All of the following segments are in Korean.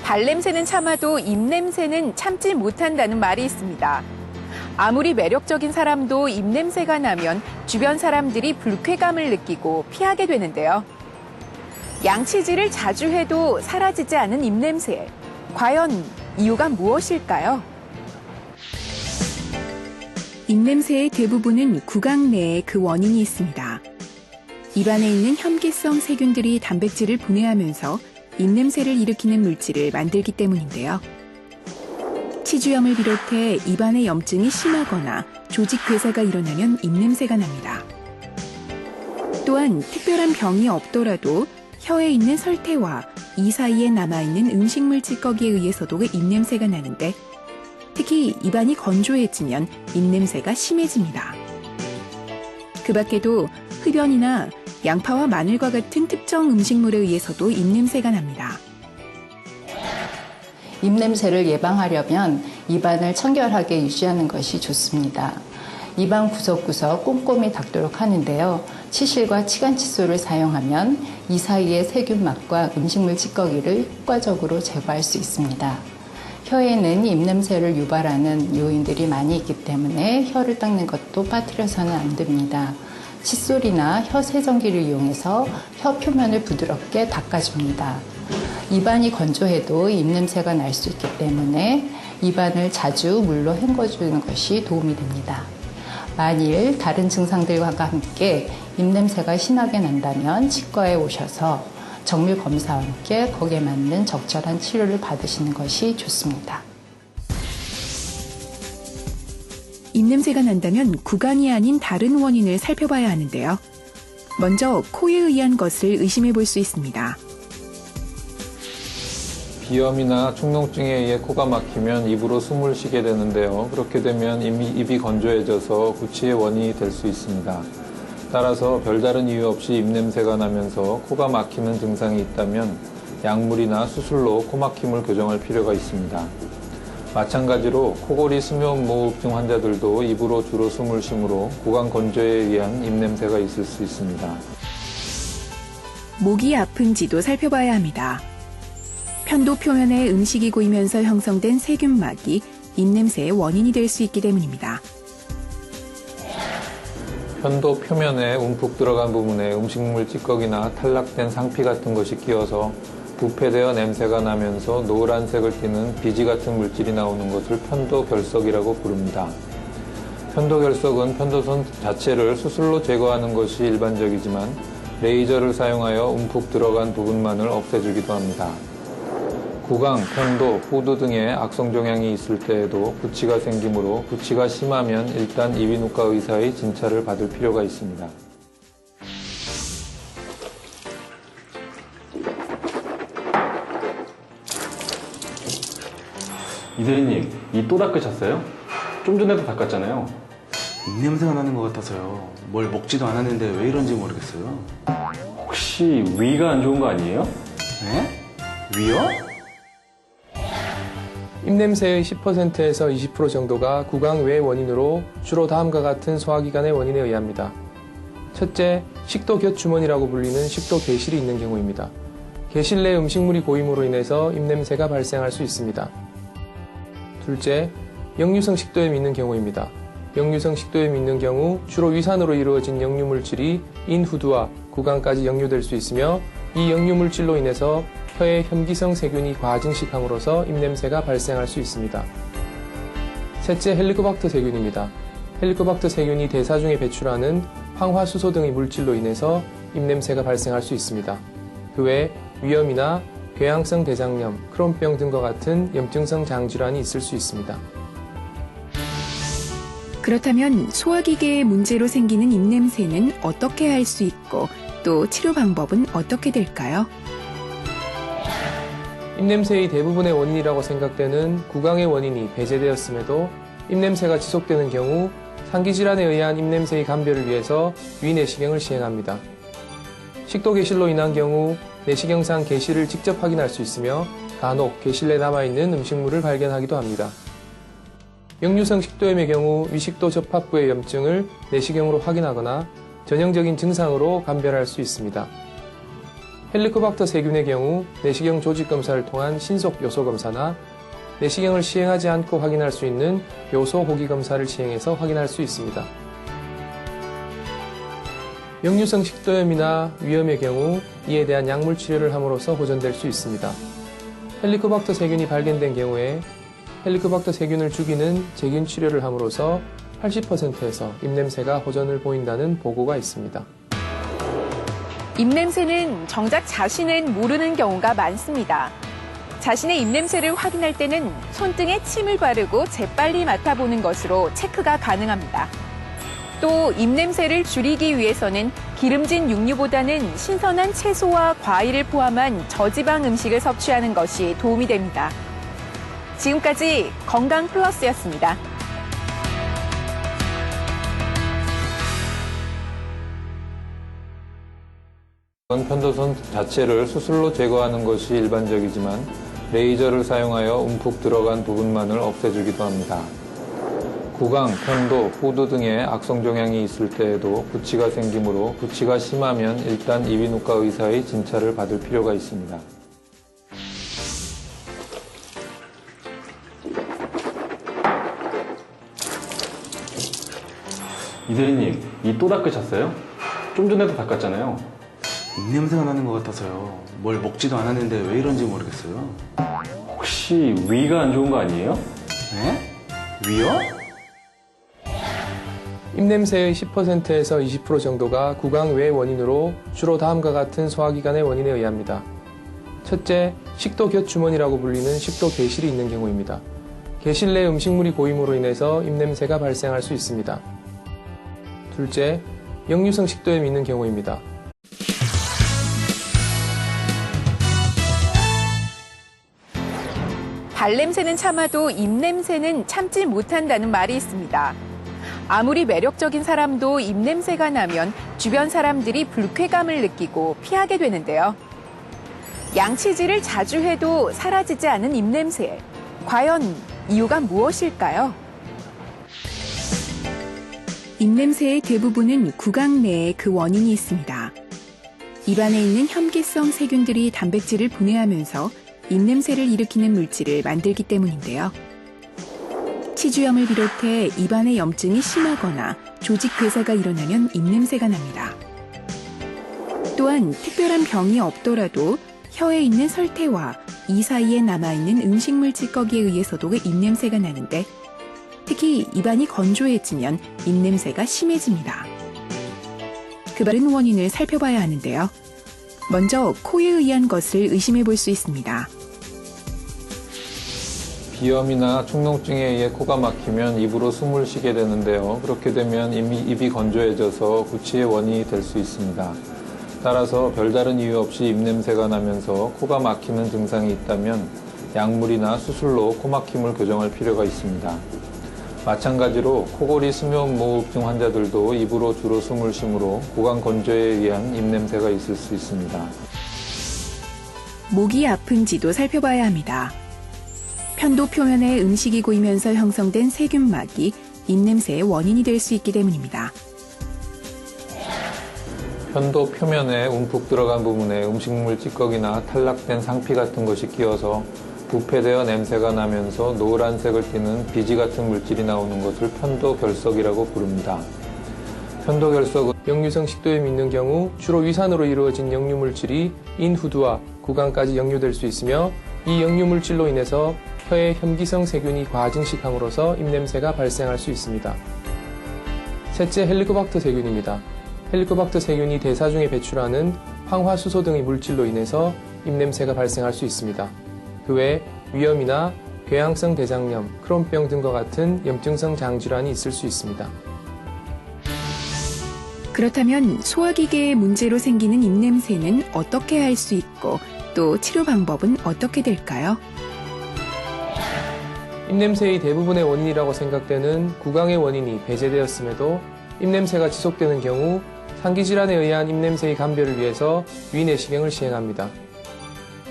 발냄새는 참아도 입냄새는 참지 못한다는 말이 있습니다. 아무리 매력적인 사람도 입냄새가 나면 주변 사람들이 불쾌감을 느끼고 피하게 되는데요. 양치질을 자주 해도 사라지지 않은 입냄새. 과연 이유가 무엇일까요? 입냄새의 대부분은 구강 내에 그 원인이 있습니다. 입안에 있는 혐기성 세균들이 단백질을 분해하면서 입냄새를 일으키는 물질을 만들기 때문인데요. 치주염을 비롯해 입안의 염증이 심하거나 조직 괴사가 일어나면 입냄새가 납니다. 또한 특별한 병이 없더라도 혀에 있는 설태와 이 사이에 남아있는 음식물 찌꺼기에 의해서도 입냄새가 나는데 특히 입안이 건조해지면 입냄새가 심해집니다. 그 밖에도 흡연이나 양파와 마늘과 같은 특정 음식물에 의해서도 입냄새가 납니다. 입냄새를 예방하려면 입안을 청결하게 유지하는 것이 좋습니다. 입안 구석구석 꼼꼼히 닦도록 하는데요. 치실과 치간칫솔을 사용하면 이 사이의 세균막과 음식물 찌꺼기를 효과적으로 제거할 수 있습니다. 혀에는 입냄새를 유발하는 요인들이 많이 있기 때문에 혀를 닦는 것도 빠뜨려서는 안 됩니다. 칫솔이나 혀 세정기를 이용해서 혀 표면을 부드럽게 닦아줍니다. 입안이 건조해도 입냄새가 날 수 있기 때문에 입안을 자주 물로 헹궈주는 것이 도움이 됩니다. 만일 다른 증상들과 함께 입냄새가 심하게 난다면 치과에 오셔서 정밀 검사와 함께 거기에 맞는 적절한 치료를 받으시는 것이 좋습니다. 입냄새가 난다면 구강이 아닌 다른 원인을 살펴봐야 하는데요. 먼저 코에 의한 것을 의심해 볼 수 있습니다. 비염이나 축농증에 의해 코가 막히면 입으로 숨을 쉬게 되는데요. 그렇게 되면 입이 건조해져서 구취의 원인이 될 수 있습니다. 따라서 별다른 이유 없이 입냄새가 나면서 코가 막히는 증상이 있다면 약물이나 수술로 코막힘을 교정할 필요가 있습니다. 마찬가지로 코골이 수면무호흡증 환자들도 입으로 주로 숨을 쉬므로 구강 건조에 의한 입냄새가 있을 수 있습니다. 목이 아픈지도 살펴봐야 합니다. 편도 표면에 음식이 고이면서 형성된 세균막이 입냄새의 원인이 될 수 있기 때문입니다. 편도 표면에 움푹 들어간 부분에 음식물 찌꺼기나 탈락된 상피 같은 것이 끼어서 부패되어 냄새가 나면서 노란색을 띠는 비지 같은 물질이 나오는 것을 편도결석이라고 부릅니다. 편도결석은 편도선 자체를 수술로 제거하는 것이 일반적이지만 레이저를 사용하여 움푹 들어간 부분만을 없애주기도 합니다. 구강, 편도, 후두 등의 악성 종양이 있을 때에도 구취가 생기므로 구취가 심하면 일단 이비인후과 의사의 진찰을 받을 필요가 있습니다. 이 대리님, 이 또 닦으셨어요? 좀 전에도 닦았잖아요. 입냄새가 나는 것 같아서요. 뭘 먹지도 않았는데 왜 이런지 모르겠어요. 혹시 위가 안 좋은 거 아니에요? 네? 위요? 입냄새의 10%에서 20% 정도가 구강 외 원인으로 주로 다음과 같은 소화기관의 원인에 의합니다. 첫째, 식도 곁주머니라고 불리는 식도 개실이 있는 경우입니다. 개실 내 음식물이 고임으로 인해서 입냄새가 발생할 수 있습니다. 둘째, 역류성 식도염이 있는 경우입니다. 역류성 식도염이 있는 경우 주로 위산으로 이루어진 역류물질이 인후두와 구강까지 역류될 수 있으며 이 역류물질로 인해서 혀에 혐기성 세균이 과증식함으로써 입냄새가 발생할 수 있습니다. 셋째, 헬리코박터 세균입니다. 헬리코박터 세균이 대사 중에 배출하는 황화수소 등의 물질로 인해서 입냄새가 발생할 수 있습니다. 그 외 위염이나 궤양성 대장염, 크론병 등과 같은 염증성 장질환이 있을 수 있습니다. 그렇다면 소화기계의 문제로 생기는 입냄새는 어떻게 할 수 있고 또 치료 방법은 어떻게 될까요? 입냄새의 대부분의 원인이라고 생각되는 구강의 원인이 배제되었음에도 입냄새가 지속되는 경우 상기질환에 의한 입냄새의 감별을 위해서 위내시경을 시행합니다. 식도 개실로 인한 경우 내시경상 개실을 직접 확인할 수 있으며 간혹 개실 내 남아있는 음식물을 발견하기도 합니다. 역류성 식도염의 경우 위식도 접합부의 염증을 내시경으로 확인하거나 전형적인 증상으로 감별할 수 있습니다. 헬리코박터 세균의 경우 내시경 조직 검사를 통한 신속 요소 검사나 내시경을 시행하지 않고 확인할 수 있는 요소 호기 검사를 시행해서 확인할 수 있습니다. 역류성 식도염이나 위염의 경우 이에 대한 약물 치료를 함으로써 호전될 수 있습니다. 헬리코박터 세균이 발견된 경우에 헬리코박터 세균을 죽이는 제균 치료를 함으로써 80%에서 입냄새가 호전을 보인다는 보고가 있습니다. 입냄새는 정작 자신은 모르는 경우가 많습니다. 자신의 입냄새를 확인할 때는 손등에 침을 바르고 재빨리 맡아보는 것으로 체크가 가능합니다. 또 입냄새를 줄이기 위해서는 기름진 육류보다는 신선한 채소와 과일을 포함한 저지방 음식을 섭취하는 것이 도움이 됩니다. 지금까지 건강플러스였습니다. 편도선 자체를 수술로 제거하는 것이 일반적이지만 레이저를 사용하여 움푹 들어간 부분만을 없애주기도 합니다. 구강, 편도, 후두 등의 악성 종양이 있을 때에도 구취가 생기므로 구취가 심하면 일단 이비인후과 의사의 진찰을 받을 필요가 있습니다. 이 대리님, 이 또 닦으셨어요? 좀 전에도 닦았잖아요. 입냄새가 나는 것 같아서요. 뭘 먹지도 않았는데 왜 이런지 모르겠어요. 혹시 위가 안 좋은 거 아니에요? 네? 위요? 입냄새의 10%에서 20% 정도가 구강 외 원인으로 주로 다음과 같은 소화기관의 원인에 의합니다. 첫째, 식도 곁주머니라고 불리는 식도 개실이 있는 경우입니다. 개실 내 음식물이 고임으로 인해서 입냄새가 발생할 수 있습니다. 둘째, 역류성 식도염이 있는 경우입니다. 발냄새는 참아도 입냄새는 참지 못한다는 말이 있습니다. 아무리 매력적인 사람도 입냄새가 나면 주변 사람들이 불쾌감을 느끼고 피하게 되는데요. 양치질을 자주 해도 사라지지 않은 입냄새. 과연 이유가 무엇일까요? 입냄새의 대부분은 구강 내에 그 원인이 있습니다. 입안에 있는 혐기성 세균들이 단백질을 분해하면서 입냄새를 일으키는 물질을 만들기 때문인데요. 치주염을 비롯해 입안에 염증이 심하거나 조직 괴사가 일어나면 입냄새가 납니다. 또한 특별한 병이 없더라도 혀에 있는 설태와 이 사이에 남아있는 음식물 찌꺼기에 의해서도 입냄새가 나는데 특히 입안이 건조해지면 입냄새가 심해집니다. 그 바른 원인을 살펴봐야 하는데요. 먼저 코에 의한 것을 의심해 볼 수 있습니다. 비염이나 축농증에 의해 코가 막히면 입으로 숨을 쉬게 되는데요. 그렇게 되면 입이 건조해져서 구취의 원인이 될 수 있습니다. 따라서 별다른 이유 없이 입냄새가 나면서 코가 막히는 증상이 있다면 약물이나 수술로 코막힘을 교정할 필요가 있습니다. 마찬가지로 코골이 수면무호흡증 환자들도 입으로 주로 숨을 쉬므로 구강 건조에 의한 입냄새가 있을 수 있습니다. 목이 아픈지도 살펴봐야 합니다. 편도 표면에 음식이 고이면서 형성된 세균막이 입냄새의 원인이 될 수 있기 때문입니다. 편도 표면에 움푹 들어간 부분에 음식물 찌꺼기나 탈락된 상피 같은 것이 끼어서 부패되어 냄새가 나면서 노란색을 띠는 비지 같은 물질이 나오는 것을 편도결석이라고 부릅니다. 편도결석은 역류성 식도염이 있는 경우 주로 위산으로 이루어진 역류물질이 인후두와 구강까지 역류될 수 있으며 이 역류물질로 인해서 혀에 혐기성 세균이 과증식함으로써 입냄새가 발생할 수 있습니다. 셋째, 헬리코박터 세균입니다. 헬리코박터 세균이 대사 중에 배출하는 황화수소 등의 물질로 인해서 입냄새가 발생할 수 있습니다. 그 외 위염이나 궤양성 대장염, 크론병 등과 같은 염증성 장질환이 있을 수 있습니다. 그렇다면 소화기계의 문제로 생기는 입냄새는 어떻게 할 수 있고 또 치료 방법은 어떻게 될까요? 입냄새의 대부분의 원인이라고 생각되는 구강의 원인이 배제되었음에도 입냄새가 지속되는 경우 상기질환에 의한 입냄새의 감별을 위해서 위내시경을 시행합니다.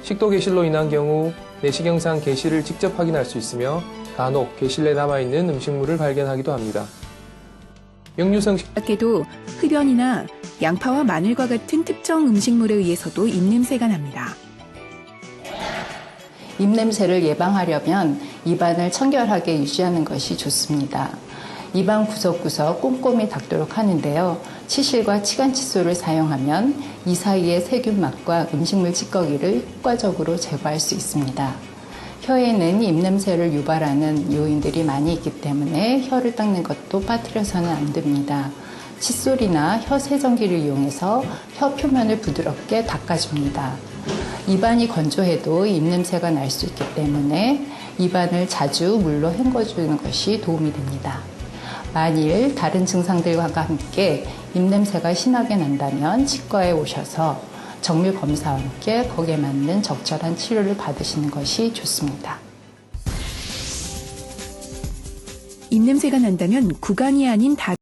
식도 개실로 인한 경우 내시경상 개실을 직접 확인할 수 있으며 간혹 개실 내 남아있는 음식물을 발견하기도 합니다. 역류성 식 밖에도 흡연이나 양파와 마늘과 같은 특정 음식물에 의해서도 입냄새가 납니다. 입냄새를 예방하려면 입안을 청결하게 유지하는 것이 좋습니다. 입안 구석구석 꼼꼼히 닦도록 하는데요. 치실과 치간칫솔을 사용하면 이 사이의 세균막과 음식물 찌꺼기를 효과적으로 제거할 수 있습니다. 혀에는 입냄새를 유발하는 요인들이 많이 있기 때문에 혀를 닦는 것도 빠뜨려서는 안 됩니다. 칫솔이나 혀 세정기를 이용해서 혀 표면을 부드럽게 닦아줍니다. 입안이 건조해도 입냄새가 날 수 있기 때문에 입안을 자주 물로 헹궈주는 것이 도움이 됩니다. 만일 다른 증상들과 함께 입냄새가 심하게 난다면 치과에 오셔서 정밀 검사와 함께 거기에 맞는 적절한 치료를 받으시는 것이 좋습니다. 입냄새가 난다면 구강이 아닌 다른